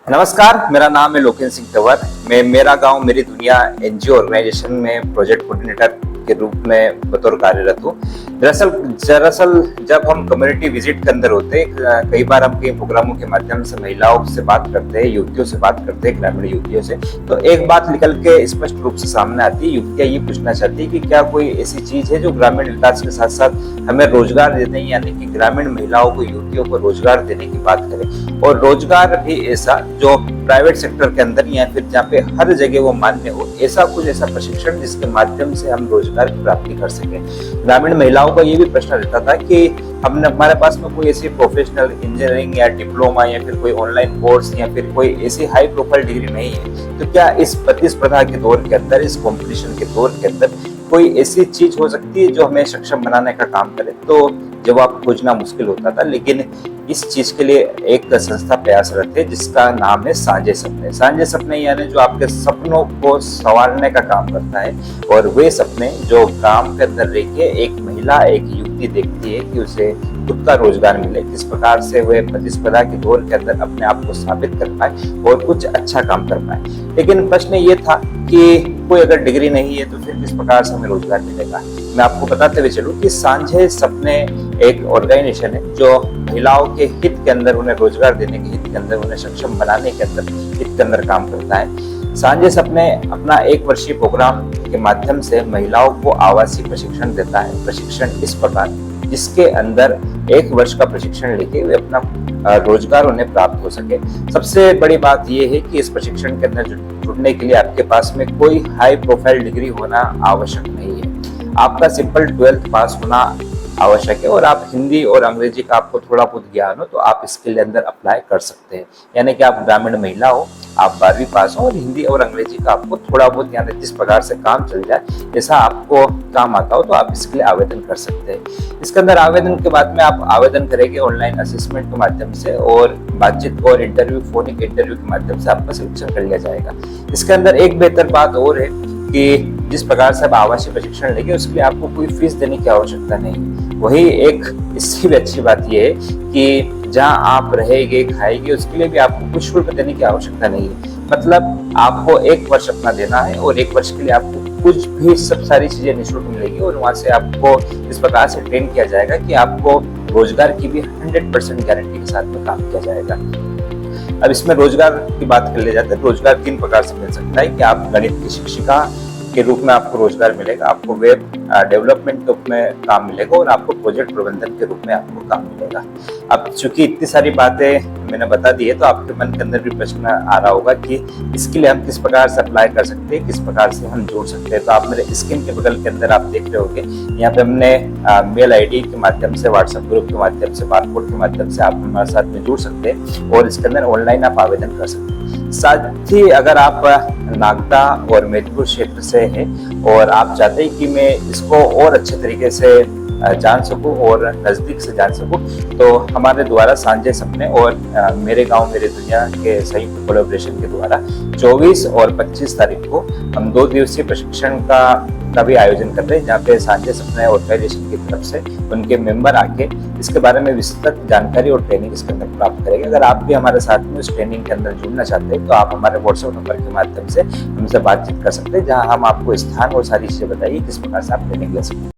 नमस्कार, मेरा नाम है लोकेन सिंह तंवर। मैं मेरा गांव मेरी दुनिया एनजीओ ऑर्गेनाइजेशन में प्रोजेक्ट कोऑर्डिनेटर के रूप में बतौर कार्यरत हूँ। दरअसल जब हम कम्युनिटी विजिट के अंदर होते हैं, कई बार हम कई प्रोग्रामों के माध्यम से महिलाओं से बात करते हैं, युवतियों से बात करते हैं, ग्रामीण युवतियों से, तो एक बात निकल के स्पष्ट रूप से सामने आती है। युवतियाँ ये पूछना चाहती है कि क्या कोई ऐसी चीज है जो ग्रामीण विकास के साथ साथ हमें रोजगार देने, यानी कि ग्रामीण महिलाओं को, युवतियों को रोजगार देने की बात करें, और रोजगार भी ऐसा जो प्राइवेट सेक्टर के अंदर या फिर जहाँ पे हर जगह वो मान्य हो, ऐसा प्रशिक्षण जिसके माध्यम से हम रोजगार की प्राप्ति कर सके। ग्रामीण महिलाओं का ये भी प्रश्न रहता था कि हमारे पास में कोई ऐसी प्रोफेशनल इंजीनियरिंग या डिप्लोमा या फिर कोई ऑनलाइन कोर्स या फिर कोई ऐसी हाई प्रोफाइल डिग्री नहीं है, तो क्या इस प्रतिस्पर्धा के दौर के अंदर, इस कंपटीशन के दौर के अंदर कोई ऐसी चीज हो सकती है जो हमें सक्षम बनाने का काम करे? तो जवाब खोजना मुश्किल होता था, लेकिन इस चीज के लिए एक संस्था प्रयासरत है जिसका नाम है साझे सपने। साझे सपने यानी जो आपके सपनों को संवारने का काम करता है, और वे सपने जो काम के अंदर रह के एक महिला, एक युवती देखती है कि उसे खुद का रोजगार मिले, किस प्रकार से वह प्रतिस्पर्धा के दौर के अंदर अपने आप को साबित कर पाए और कुछ अच्छा काम कर पाए। लेकिन प्रश्न ये था कि कोई अगर डिग्री नहीं है तो फिर किस प्रकार से हमें रोजगार मिलेगा? मैं आपको बताते हुए चलूं कि साझे सपने एक ऑर्गेनाइजेशन है जो महिलाओं के हित के अंदर, उन्हें रोजगार देने के हित के अंदर, उन्हें सक्षम बनाने के अंदर, हित के अंदर काम करता है। साझे सपने अपना 1 वर्षीय प्रोग्राम के माध्यम से महिलाओं को आवासीय प्रशिक्षण देता है। प्रशिक्षण इस प्रकार, जिसके अंदर 1 वर्ष का प्रशिक्षण लेके वे अपना रोजगार उन्हें प्राप्त हो सके। सबसे बड़ी बात यह है कि इस प्रशिक्षण के अंदर जुड़ने के लिए आपके पास में कोई हाई प्रोफाइल डिग्री होना आवश्यक नहीं है। आपका सिंपल 12th पास होना आवश्यक है, और आप हिंदी और अंग्रेजी का आपको थोड़ा बहुत ज्ञान हो तो आप इसके लिए अंदर अप्लाई कर सकते हैं। यानी कि आप ग्रामीण महिला हो, आप 12वीं पास हो और हिंदी और अंग्रेजी का आपको थोड़ा बहुत, यानी जिस प्रकार से काम चल जाए, जैसा आपको काम आता हो, तो आप इसके लिए आवेदन कर सकते हैं। इसके अंदर आवेदन के बाद में आप आवेदन करेंगे ऑनलाइन असेसमेंट के माध्यम से, और बातचीत और इंटरव्यू, फोनिक इंटरव्यू के माध्यम से आपका सिलेक्शन कर लिया जाएगा। इसके अंदर एक बेहतर बात और है कि जिस प्रकार से आप आवासीय प्रशिक्षण लेंगे उसके लिए आपको कोई फीस देने की आवश्यकता नहीं। वही एक इससे भी अच्छी बात यह है कि जहां आप रहेंगे, खाएंगे, उसके लिए भी आपको कुछ शुल्क देने की आवश्यकता नहीं है। मतलब आपको 1 वर्ष अपना देना है, और 1 वर्ष के लिए आपको कुछ भी, सब सारी चीजें निःशुल्क मिलेगी, और वहां से आपको इस प्रकार से ट्रेन किया जाएगा कि आपको रोजगार की भी 100% गारंटी के साथ में काम किया जाएगा। अब इसमें रोजगार की बात कर ले जाते हैं। रोजगार 3 प्रकार से मिल सकता है कि आप गणित की शिक्षिका के रूप में आपको रोजगार मिलेगा, आपको वेब डेवलपमेंट के रूप में काम मिलेगा, और आपको प्रोजेक्ट प्रबंधन के रूप में आपको काम मिलेगा। अब चूंकि इतनी सारी बातें मैंने बता दी है, तो आपके मन के अंदर भी प्रश्न आ रहा होगा कि इसके लिए हम किस प्रकार से अप्लाई कर सकते हैं, किस प्रकार से हम जुड़ सकते हैं। तो आप मेरे स्क्रीन के बगल के अंदर आप देख रहे होंगे, यहाँ पे हमने मेल आईडी के माध्यम से, व्हाट्सएप ग्रुप के माध्यम से, बारकोड के माध्यम से आप हमारे साथ में जुड़ सकते हैं, और इसके अंदर ऑनलाइन आप आवेदन कर सकते हैं। साथ ही अगर आप नागदा और मेदिनीपुर क्षेत्र से हैं और आप चाहते हैं कि मैं इसको और अच्छे तरीके से जान सकूं और नज़दीक से जान सकूं, तो हमारे द्वारा साझे सपने और मेरे गांव मेरे दुनिया के संयुक्त कोलैबोरेशन के द्वारा 24 और 25 तारीख को हम 2 दिवसीय प्रशिक्षण का भी आयोजन कर रहे हैं, जहाँ पे साझे सपने ऑर्गेनाइजेशन की तरफ से उनके मेंबर आके इसके बारे में विस्तृत जानकारी और ट्रेनिंग इसके अंदर प्राप्त करेंगे। अगर आप भी हमारे साथ में उस ट्रेनिंग के अंदर जुड़ना चाहते हैं, तो आप हमारे व्हाट्सएप नंबर के माध्यम से हमसे बातचीत कर सकते हैं, जहाँ हम आपको स्थान और सारी चीजें बताइए किस प्रकार से आप ट्रेनिंग ले सकते हैं।